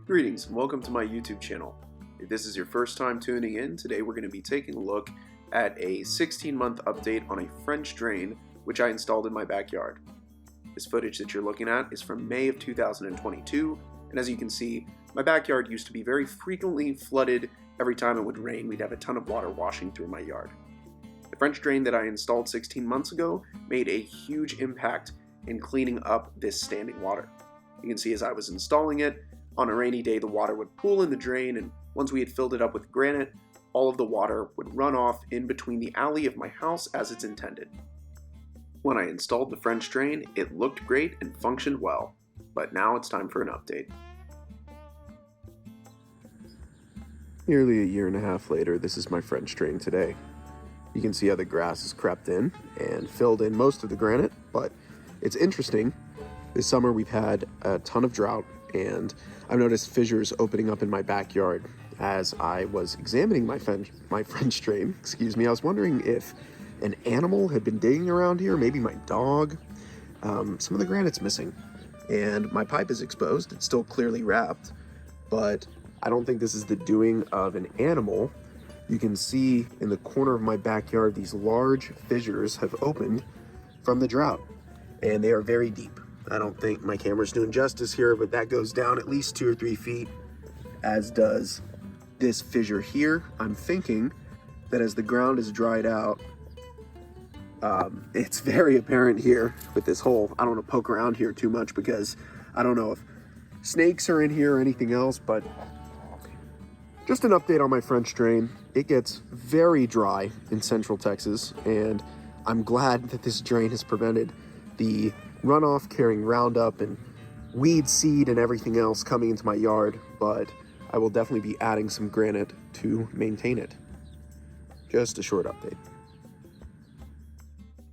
Greetings and welcome to my YouTube channel. If this is your first time tuning in, today we're going to be taking a look at a 16-month update on a French drain which I installed in my backyard. This footage that you're looking at is from May of 2022, and as you can see, my backyard used to be very frequently flooded. Every time it would rain, we'd have a ton of water washing through my yard. The French drain that I installed 16 months ago made a huge impact in cleaning up this standing water. You can see as I was installing it, on a rainy day the water would pool in the drain, and once we had filled it up with granite, all of the water would run off in between the alley of my house as it's intended. When I installed the French drain, it looked great and functioned well, but now it's time for an update. Nearly a year and a half later, this is my French drain today. You can see how the grass has crept in and filled in most of the granite, but it's interesting. This summer we've had a ton of drought, and I've noticed fissures opening up in my backyard. As I was examining my French drain, I was wondering if an animal had been digging around here, maybe my dog. Some of the granite's missing, and my pipe is exposed. It's still clearly wrapped, but I don't think this is the doing of an animal. You can see in the corner of my backyard, these large fissures have opened from the drought, and they are very deep. I don't think my camera's doing justice here, but that goes down at least 2 or 3 feet, as does this fissure here. I'm thinking that as the ground is dried out, it's very apparent here with this hole. I don't want to poke around here too much because I don't know if snakes are in here or anything else, but just an update on my French drain. It gets very dry in central Texas, and I'm glad that this drain has prevented the runoff carrying Roundup and weed seed and everything else coming into my yard, but I will definitely be adding some granite to maintain it. Just a short update.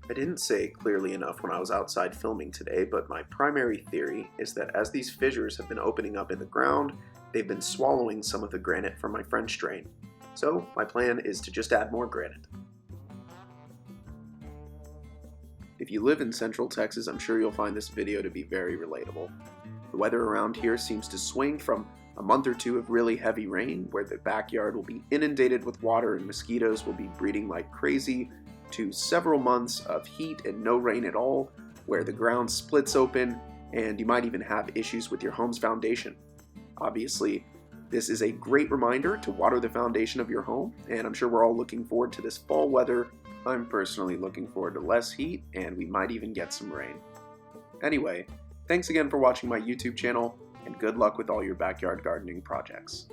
I didn't say it clearly enough when I was outside filming today, but my primary theory is that as these fissures have been opening up in the ground, they've been swallowing some of the granite from my French drain. So my plan is to just add more granite. If you live in central Texas, I'm sure you'll find this video to be very relatable. The weather around here seems to swing from a month or two of really heavy rain, where the backyard will be inundated with water and mosquitoes will be breeding like crazy, to several months of heat and no rain at all, where the ground splits open and you might even have issues with your home's foundation. Obviously, this is a great reminder to water the foundation of your home, and I'm sure we're all looking forward to this fall weather. I'm personally looking forward to less heat, and we might even get some rain. Anyway, thanks again for watching my YouTube channel, and good luck with all your backyard gardening projects.